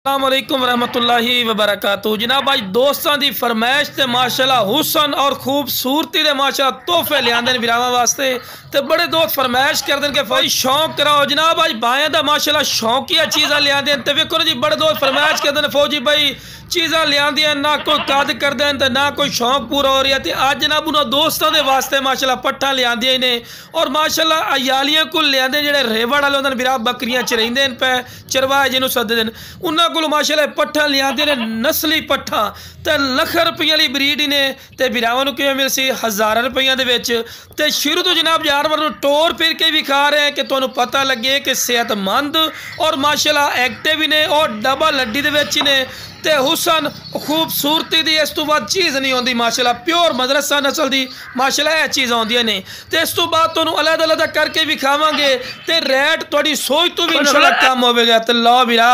अस्सलामुअलैकुम रहमतुल्लाहि वबरकातुहू। जनाब भाई दोस्तों की फरमाइश ते माशाल्लाह हुसन और खूबसूरती दे माशाल्लाह तोहफे लियादे ने विरावां वास्ते। ते बड़े दोस्त फरमाइश कर दें कि भाई शौक कराओ। जनाब भाई बाएं दा माशाल्लाह शौकिया चीज़ां लियादे ते वेखो जी बड़े दोस्त फरमाइश कर दें फौजी भाई चीज़ां लियादियां ना कोई कद कर दें ते ना कोई शौक पूरा हो रहा है। अज जनाब उन्होंने दोस्तों के वास्ते माशाल्लाह पट्ठा लियादियां ने और माशाल्लाह अयालियां को लियादे जेडे रेवड़ वाले होंदे विरा बकरियां चरइंदे ने पे चरवाए जिन्होंने सददे ने उन्होंने को माशाल्लाह पट्ठा लियादे ने नस्ली पट्ठा ते लख रुपये वाली ब्रीड ने ते विरावां नूं किवें मिल सी हज़ारां रुपयों दे विच। ते शुरू तो जनाब जानवर नूं टोर फिर के विखा रहे हैं कि तुहानूं पता लगे कि सेहतमंद और माशाल्लाह एक्टिव ने और डबल हड्डी दे विच ने ते हुसन खूबसूरती दी इस तो बाद चीज़ नहीं आती माशाल्लाह प्योर मदरसा नस्ल दी माशाल्लाह यह चीज़ आउंदियां ने। ते इस तो बाद तुहानूं अलग अलग करके विखावांगे ते रेट तुहाडी सोच तो भी इंशाल्लाह कम होवेगा। ते लो वीरा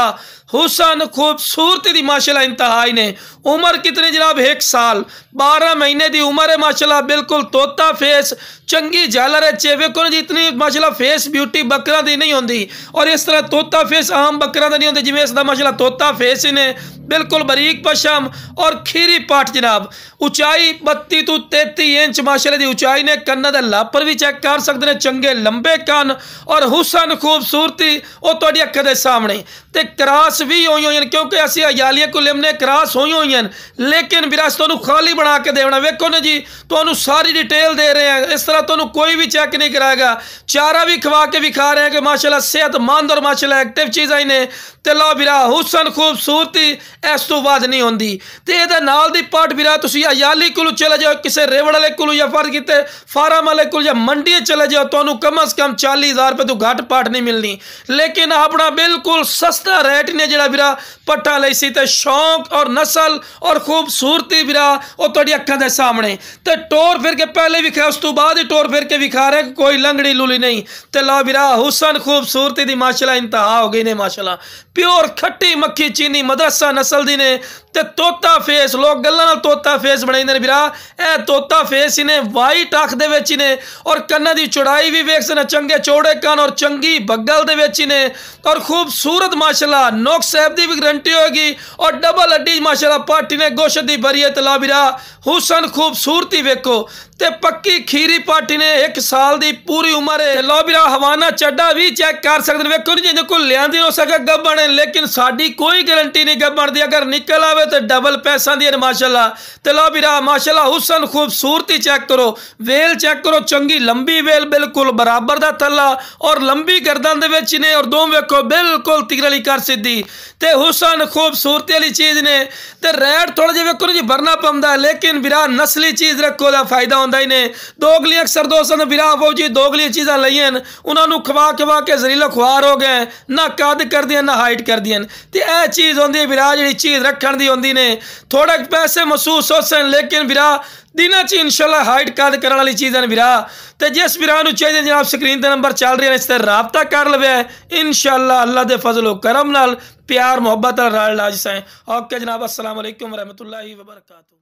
हुसन खूबसूरती दी माशाल्लाह इंतहाई ने। उम्र कितनी जनाब 1 साल 12 महीने की उम्र है माशाल्लाह बिल्कुल तोता फेस चंगी झालर है। वेखो जी इतनी माशाल्लाह फेस ब्यूटी बकरा दी नहीं होंदी और इस तरह तोता फेस आम बकरा का नहीं होंगे जिवें इसका माशाल्लाह तोता फेस ही ने बिल्कुल बरीक पशम और खीरी पाठ जनाब। ऊंचाई 32 तो 33 इंच माशाल्लाह दी ऊंचाई ने। कन्ना दा लापर भी चेक कर सकते हैं चंगे लंबे कन और हुसन खूबसूरती वो तुहाडी अखां दे सामने। ते क्रास भी होई हुई क्योंकि असी अयालियां को लिमने क्रास होई हुई लेकिन विरासत तुहानूं खाली बना के देना। वेखो ना जी तुहानूं सारी डिटेल दे रहे हैं इस तरह तुहानूं कोई भी चेक नहीं कराएगा। चारा भी खवा के विखा रहे हैं कि माशाल्लाह सेहतमंद और माशाल्लाह एक्टिव चीज़ आई ने। ते लो विरा हुसन खूबसूरती इस तो बाद नहीं होंदी। ते इहदे नाल दी पाठ विरा तुसीं अयाली कोल चले जाओ किसी रेवड़ वाले कोल या फर्ज किते फार्म वाले कोल या मंडी चले जाओ तुहानूं कम अज़ कम 40,000 रुपये तो घट पाठ नहीं मिलनी। लेकिन अपना बिल्कुल सस्ता रेट ने जिहड़ा विरा पट्ठा लई सी ते शौक और नस्ल और खूबसूरती विरा वो तुहाडी अखां दे सामने। ते टोर फिर के पहले विखा उस तो बाद ही टोर फिर के विखा रहे कोई लंगड़ी लुली नहीं। ते लो विरा हुसन खूबसूरती दी माशाल्लाह इंतहा हो गई ने माशाल्लाह प्योर खट्टी मक्खी चीनी मदरसा नस्ल दी ने। ते तोता फेस लोग गल्लां नाल तोता फेस बनाइंदे ने विरा ए तोता फेस ही ने वाइट अख दे विच ही ने और कन्नां दी चौड़ाई भी वेख सकदे चंगे चौड़े कान और चंगी बगल दे विच ही ने और खूबसूरत माशाल्लाह नुक्स साहब दी भी गारंटी होगी और डबल हड्डी माशाल्लाह पाटी ने गोश्त दी बरीयत ला विरा हुसन खूबसूरती वेखो ते पक्की खीरी पाटी ने 1 साल दी पूरी उम्र है। लो विरा हवाना चड्डा भी चेक कर सकते वेखो जी को लियांदी हो सके गब्बन है लेकिन साडी कोई गारंटी नहीं गब्बन दी अगर निकल आवे तो डबल पैसा दी माशाल्लाह। ते लो विरा माशाल्लाह हुसन खूबसूरती चेक करो वेल चेक करो चंगी लंबी वेल बिल्कुल बराबर दा थल्ला और लंबी गर्दन दे विच ने और दोम वेखो बिल्कुल तिगरली कर सीधी ते हुसन खूबसूरती वाली चीज़ ने। ते रेट थोड़ा जिहा वेखो जी भरना पौंदा है लेकिन विरा नस्ली चीज़ रखो दा फायदा होंदा ही ने। दोगली अक्सर दोस्तों ने विरा फौजी दोगली चीज़ां लईयां उन्होंने खवा खवा के जरीला खुआर हो गए ना कद कर दिया ना हाइट कर दिया। तो यह चीज़ होंदी है विरा जी चीज़ रखण दी होंदी ने थोड़े पैसे महसूस हो सन लेकिन विरा दिना च इंशाल्लाह हाइट कद करने वाली चीज़ है विरा। तो जिस विरा नूं चाहिए जनाब स्क्रीन पर नंबर चल रहे हैं इस पर राबता कर लवे इंशाल्लाह अल्लाह दे फजलो करम नाल प्यार मुहब्बत रल लाज से। ओके जनाब अस्सलाम वालेकुम रहमतुल्लाहि व बरकातुहू।